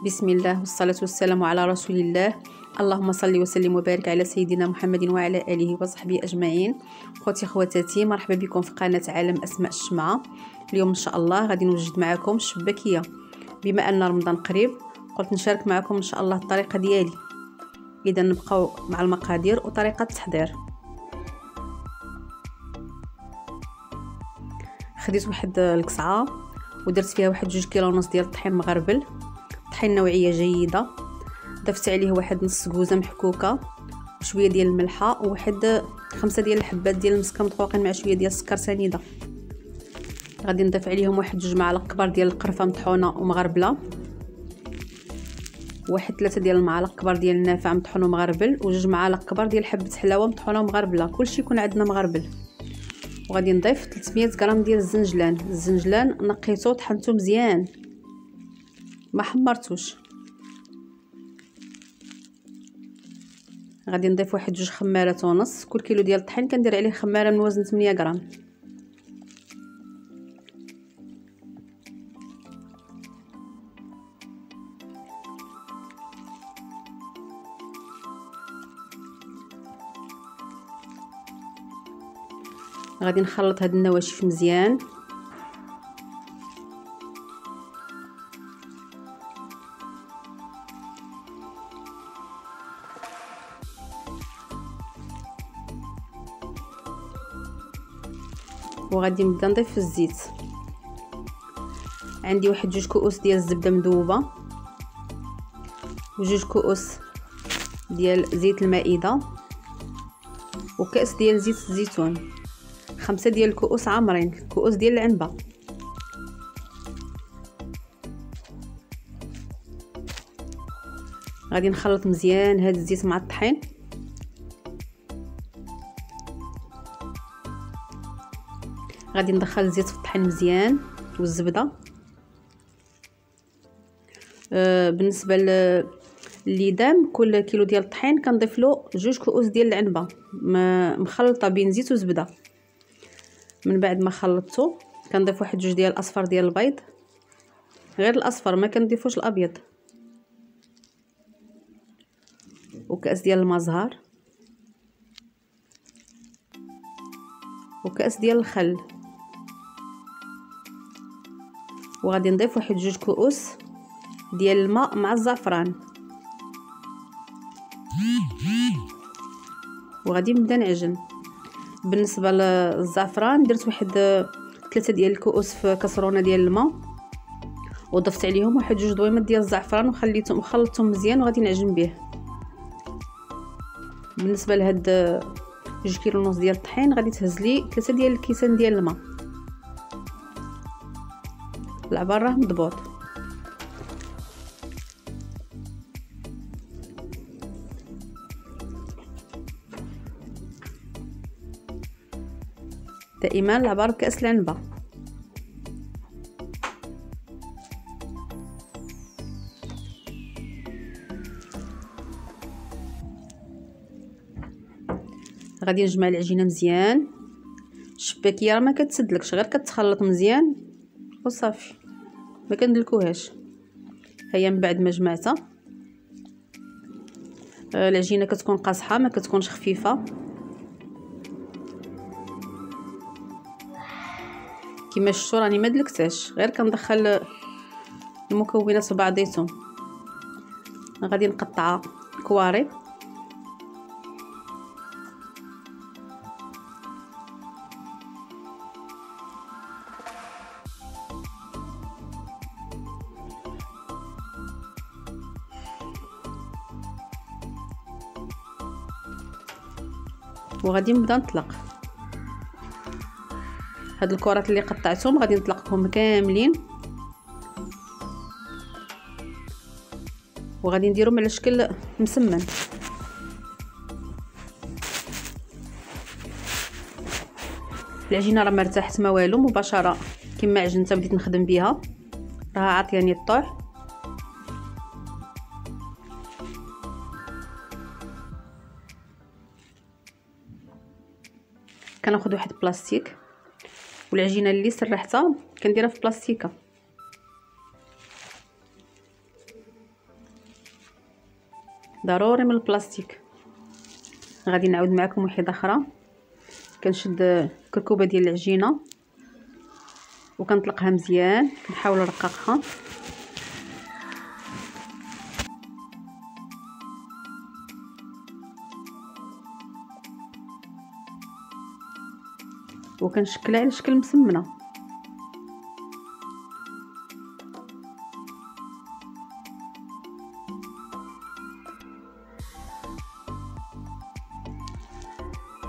بسم الله والصلاة والسلام على رسول الله. اللهم صل وسلم وبارك على سيدنا محمد وعلى آله وصحبه أجمعين. خوتي خواتاتي، مرحبا بكم في قناة عالم أسماء الشمعة. اليوم إن شاء الله غادي نوجد معكم الشباكية. بما أن رمضان قريب قلت نشارك معكم إن شاء الله الطريقة ديالي. إذا نبقاو مع المقادير وطريقة التحضير. خديت واحد القصعة ودرت فيها واحد 2 كيلو ونص ديال الطحين مغربل، طحين نوعيه جيده. ضفت عليه واحد نص كوزه محكوكه وشويه ديال الملحه وواحد 5 ديال الحبات ديال المسكه مطحوقين مع شويه ديال السكر سنيده. غادي نضيف عليهم واحد 2 معالق كبار ديال القرفه مطحونه ومغربله، واحد 3 ديال المعالق كبار ديال النافع مطحون ومغربل، و2 معالق كبار ديال حبه حلاوه مطحونه ومغربله. كلشي يكون عندنا مغربل. وغادي نضيف 300 غرام ديال الزنجلان نقيته طحنته مزيان ما حمرتوش. غادي نضيف واحد 2 خمارات ونص. كل كيلو ديال الطحين كندير عليه خماره من وزن 8 غرام. غادي نخلط هاد النواشف مزيان. وغادي نبدا نضيف في الزيت. عندي واحد 2 كؤوس ديال الزبده مذوبه، و2 كؤوس ديال زيت المائده، وكاس ديال زيت الزيتون، 5 ديال الكؤوس عامرين، كؤوس ديال العنبه. غادي نخلط مزيان هاد الزيت مع الطحين. غادي ندخل الزيت في الطحين مزيان والزبده. بالنسبه لليدام، كل كيلو ديال الطحين كنضيف له 2 كؤوس ديال العنبه مخلطه بين زيت وزبده. من بعد ما خلطته كنضيف واحد 2 ديال الاصفر ديال البيض، غير الاصفر ما كنضيفوش الابيض، وكاس ديال المزهر، وكاس ديال الخل. وغادي نضيف واحد 2 كؤوس ديال الماء مع الزعفران. وغادي نبدا نعجن. بالنسبه للزعفران درت واحد 3 ديال الكؤوس في كاسرونه ديال الماء، وضفت عليهم واحد 2 ضويمات ديال الزعفران وخليتهم وخلطتهم مزيان وغادي نعجن به. بالنسبه لهاد 2 كيلو ونص ديال الطحين غادي تهز لي 3 ديال الكيسان ديال الماء. العبار راه مضبوط. دائما العبار بكاس العنبه. غادي نجمع العجينه مزيان. الشباكيه راه ما كتسدلكش، غير كتخلط مزيان وصافي، ما كندلكوهاش. هيا من بعد ما جمعتها العجينه كتكون قاصحه ما كتكونش خفيفه. كما شفتوا راني ما دلكتهاش، غير كندخل المكونات في بعضيتهم. غادي نقطعها كواري. وغادي نبدا نطلق هاد الكرات اللي قطعتهم، غادي نطلقهم كاملين وغادي نديرهم على شكل مسمن. العجينه راه ما ارتاحت ما والو، مباشره كما عجنتها بديت نخدم بها، راه عاطياني الطوع. كناخذ واحد بلاستيك والعجينه اللي سرحتها كنديرها في بلاستيكه. ضروري من البلاستيك. غادي نعاود معكم وحده اخرى. كنشد كركوبه ديال العجينه وكنطلقها مزيان، كنحاول نرققها. وكنشكلها على شكل مسمنه.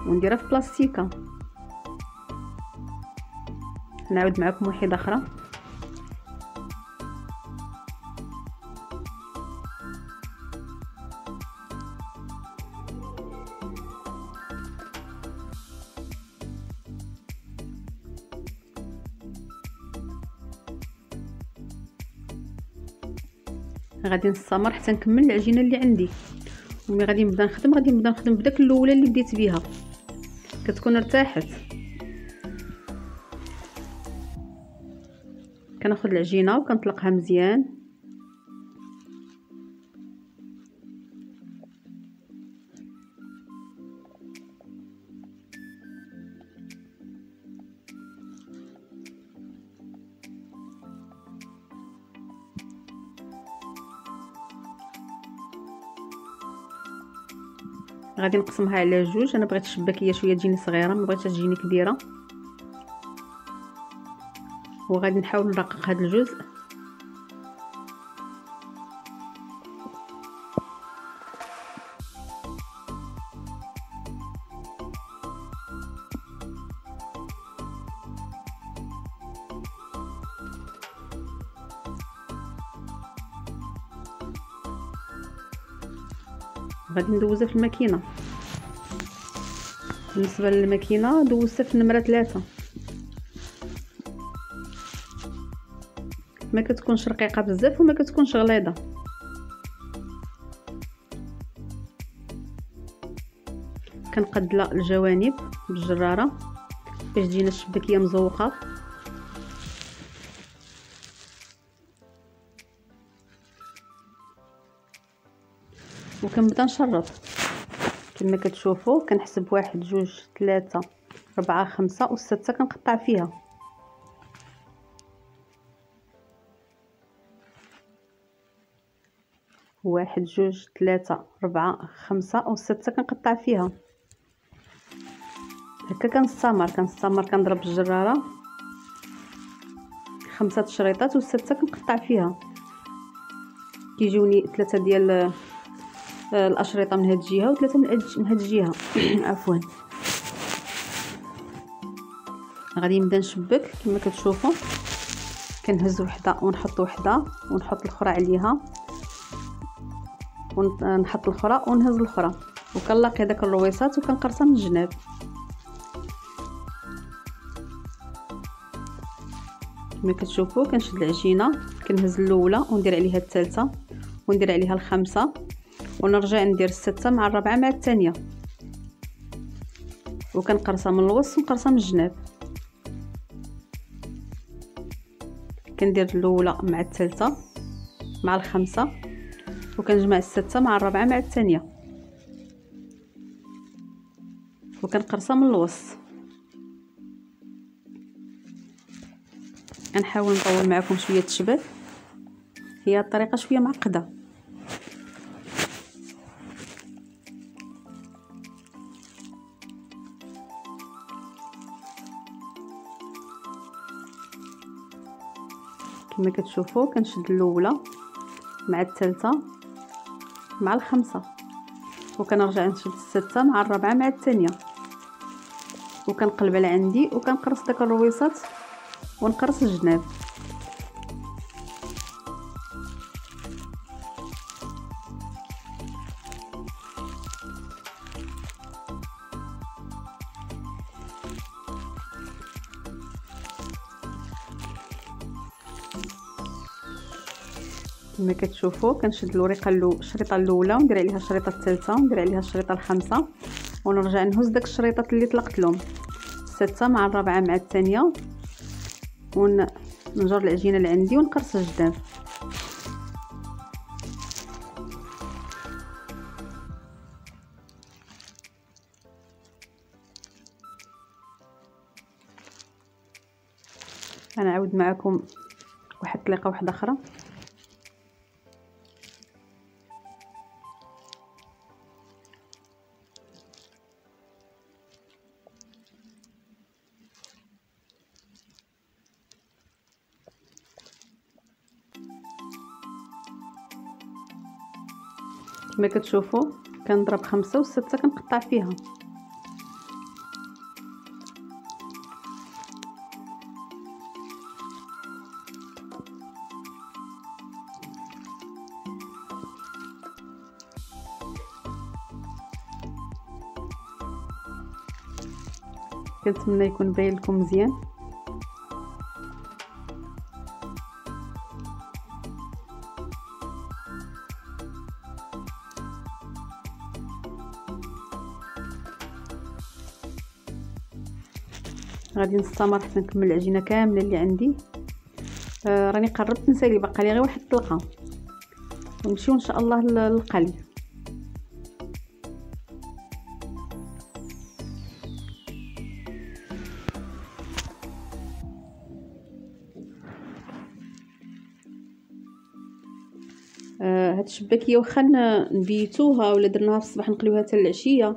ونديرها في بلاستيكه. نعاود معكم وحده اخرى. غادي نستمر حتى نكمل العجينه اللي عندي. وملي غادي نبدا نخدم بداك الاولى اللي بديت بها، كتكون ارتاحت. كناخذ العجينه وكنطلقها مزيان. غادي نقسمها على جوج. انا بغيت الشباكيه شويه تجيني صغيره، ما بغيتش تجيني كبيره. وغادي نحاول نرقق هذا الجزء. غادي ندوزها في الماكينه. بالنسبه للماكينه دوزتها في النمره 3. ما كتكونش رقيقه بزاف وما كتكونش غليظه. كنقدلها الجوانب بالجراره باش تجينا الشباكيه مزوقه. وكنبدا نشرط كما كتشوفوا. كنحسب 1 2 3 4 5 و6 كنقطع فيها. واحد جوج 3 4 5 و6 كنقطع فيها. هكا كنستمر كنضرب بالجراره 5 شريطات و6 كنقطع فيها. كيجوني 3 ديال الاشرطه من هاد الجهه و3 من هاد الجهه. عفوا. غادي نبدا نشبك كما كتشوفوا. كنهز وحده ونحط وحده ونحط الاخرى عليها ونحط الاخرى ونهز الاخرى، وكنلاقي داك الرويصات وكنقرصها من الجناب. كما كتشوفوا كنشد العجينه، كنهز الاولى وندير عليها الثالثه وندير عليها الخامسه ونرجع ندير السته مع الرابعه مع الثانيه، وكنقرصها من الوسط ونقرصها من الجناب. كندير الاولى مع الثالثه مع الخامسه وكنجمع السته مع الرابعه مع الثانيه وكنقرصها من الوسط. غنحاول نطول معكم شويه الشبك، هي الطريقه شويه معقده. كما كتشوفوا كنشد الاولى مع الثالثه مع الخامسه وكنرجع نشد السته مع الرابعه مع الثانيه وكنقلب على عندي وكنقرص داك الرويصات ونقرص الجناب. كما كتشوفوا كنشد الشريطه الاولى وندير عليها الشريطه الثالثه وندير عليها الشريطه الخامسه ونرجع نهز داك الشريطات اللي طلقت لهم، السته مع الرابعه مع الثانيه، ونجر العجينه اللي عندي ونقرص الجدار. غنعاود معكم واحد الطريقه واحده اخرى. كما كتشوفوا كنضرب 5 و6 كنقطع فيها. كنتمنى يكون باين لكم مزيان. غادي نستمر حتى نكمل العجينه كامله اللي عندي. راني قربت نسالي، باقا لي غير واحد الطلقه ونمشيو ان شاء الله للقلي. هاد الشباكيه واخا نبيتوها ولا درناها في الصباح نقليوها حتى العشيه،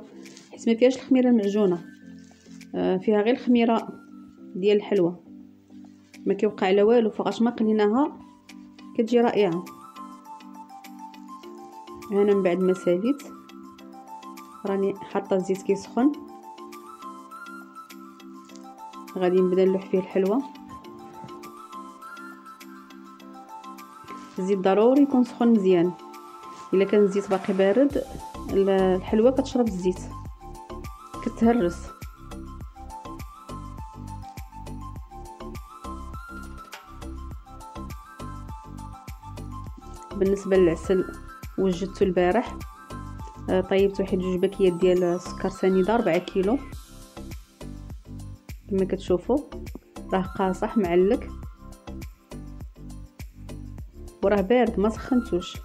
حيت ما فيهاش الخميره المعجونه، فيها غير الخميره ديال الحلوى، ما كيوقع لا والو. فغاش ما قليناها كتجي رائعه. انا من بعد ما ساليت راني حاطه الزيت كيسخن، غادي نبدا نلوح فيه الحلوى. الزيت ضروري يكون سخون مزيان، الا كان الزيت باقي بارد الحلوى كتشرب الزيت كتهرس. بالنسبه للعسل وجدته البارح، طيبت واحد 2 باكيات ديال سكر سنيده 4 كيلو كما كتشوفوا، راه قاصح معلك وراه بارد ما سخنتوش.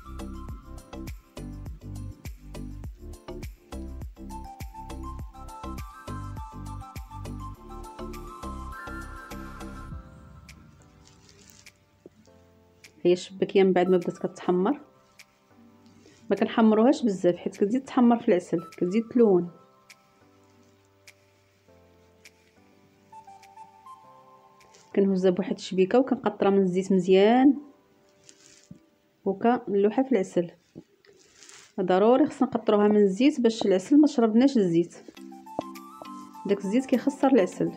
هي الشباكيه من بعد ما بدات كتحمر، ما كنحمروهاش بزاف حيت كتزيد تحمر في العسل، كتزيد تلون. كنهزها بواحد الشبيكه وكنقطرها من الزيت مزيان وكنلوحها في العسل. ضروري خصنا نقطروها من الزيت باش العسل ما شربناش الزيت، داك الزيت كيخسر العسل.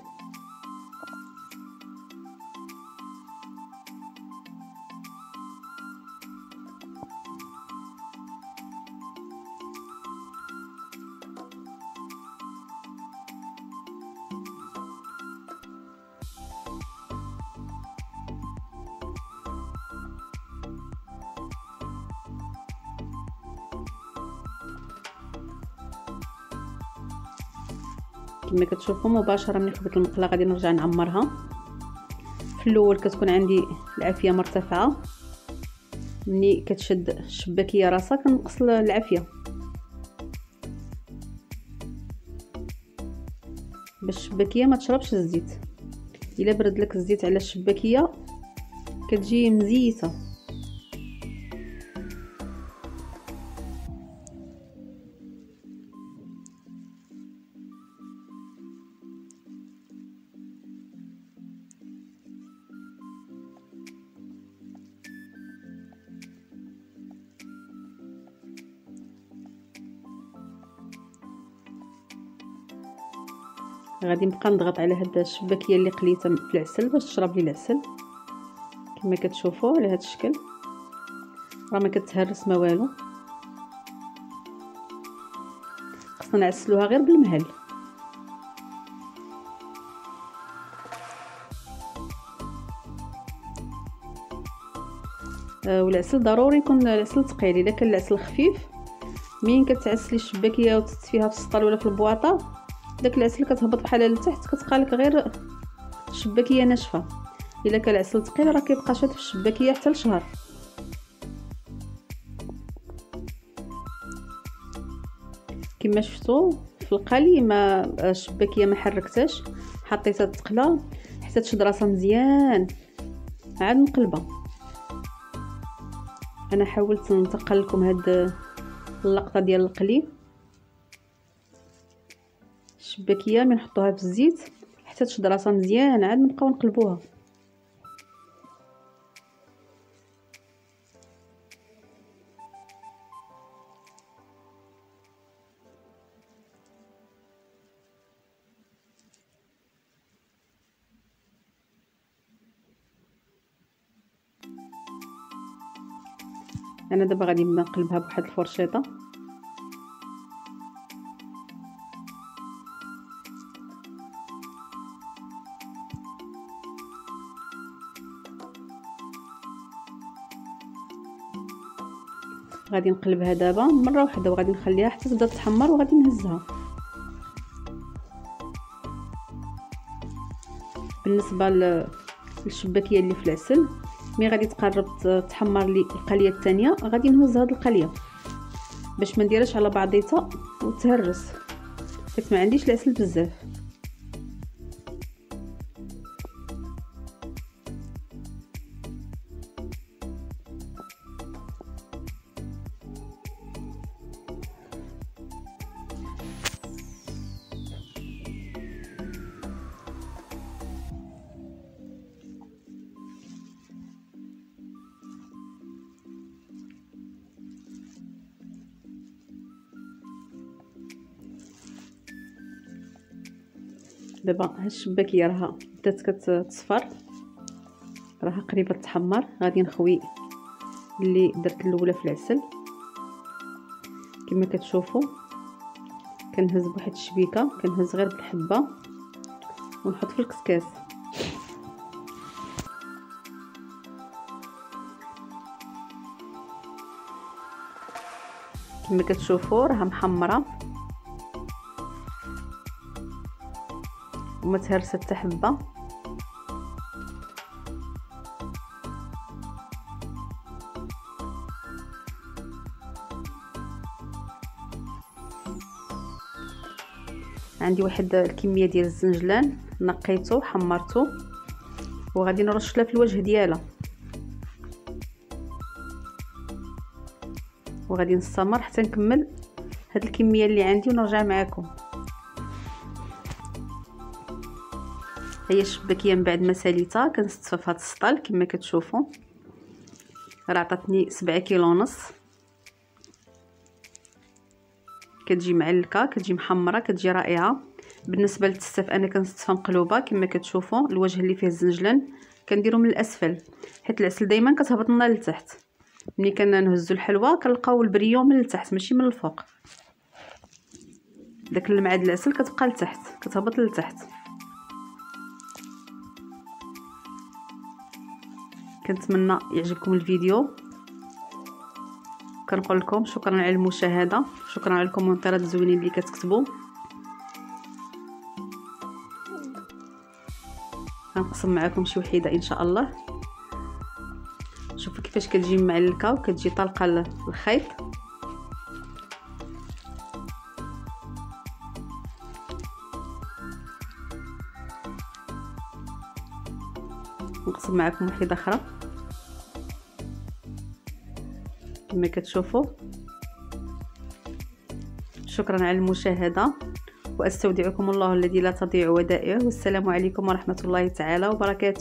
كما كتشوفوا مباشره ملي خديت المقله غادي نرجع نعمرها. في الاول كتكون عندي العافيه مرتفعه، ملي كتشد الشباكيه راسها كنقص العافيه باش الشباكيه ما تشربش الزيت. الا برد لك الزيت على الشباكيه كتجي مزيته. غادي نبقى نضغط على هاد الشباكيه اللي قليتها في العسل باش تشرب لي العسل. كما كتشوفوا على هاد الشكل راه ما كتهرس ما والو. خصنا نعسلوها غير بالمهل. والعسل ضروري يكون العسل ثقيل. الا كان العسل خفيف منين كتعسلي الشباكيه وتستفيها في السطل ولا في البواطه، داك العسل كتهبط بحال لتحت، كتبقى لك غير الشباكيه ناشفه. الا كان العسل ثقيل راه كيبقى شاد في الشباكيه حتى لشهر. كما شفتوا في القلي ما الشباكيه ما حركتهاش، حطيتها تقلى حتى حتى تشد راسها مزيان. عاد نقلبها. انا حاولت ننتقل لكم هاد اللقطه ديال القلي. الشباكيه من نحطوها في الزيت حتى تشد راسها مزيان، عاد نبقاو نقلبوها. انا دابا غادي نبدا نقلبها بواحد الفرشيطه. غادي نقلبها دابا مره واحده وغادي نخليها حتى تبدا تحمر وغادي نهزها. بالنسبه للشباكيه اللي في العسل، مي غادي تقرب تحمر لي القليه الثانيه غادي نهز هاد القليه باش ما نديرهاش على بعضيتها وتهرس، حيت ما عنديش العسل بزاف. دابا ها الشباكيه راها بدات كتصفر، راها قريبه تحمر. غادي نخوي اللي درت الاولى في العسل كما كتشوفوا. كنهز بواحد الشبيكه، كنهز غير بالحبه ونحط في الكسكاس. كما كتشوفوا راها محمره وما تهرست حتى حبه. عندي واحد الكميه ديال الزنجلان نقيته حمرته وغادي نرش لها في الوجه ديالها، وغادي نستمر حتى نكمل هاد الكميه اللي عندي ونرجع معكم. هي الشباكيه من بعد ما ساليتها كنستفها في هاد السطل كما كتشوفوا. راه عطاتني 7 كيلو ونص. كتجي معلكه، كتجي محمره، كتجي رائعه. بالنسبه للتستف انا كنستفها مقلوبه كما كتشوفوا. الوجه اللي فيه الزنجلان كنديرو من الاسفل حيت العسل دائما كتهبط لنا لتحت. ملي كنهزوا الحلوى كنلقاو البريون من التحت ماشي من الفوق. داك المعاد العسل كتبقى لتحت، كتهبط لتحت. كنتمنى يعجبكم الفيديو. كنقول لكم شكرا على المشاهده، شكرا على الكومنتات الزوينين اللي كتكتبوا. غنقسم معكم شي وحيده ان شاء الله. شوفوا كيفاش كتجي معلكه وكتجي طالقه الخيط. نقسم معكم وحيده اخرى كما كتشوفوا. شكرا على المشاهده واستودعكم الله الذي لا تضيع ودائعه، والسلام عليكم ورحمه الله تعالى وبركاته.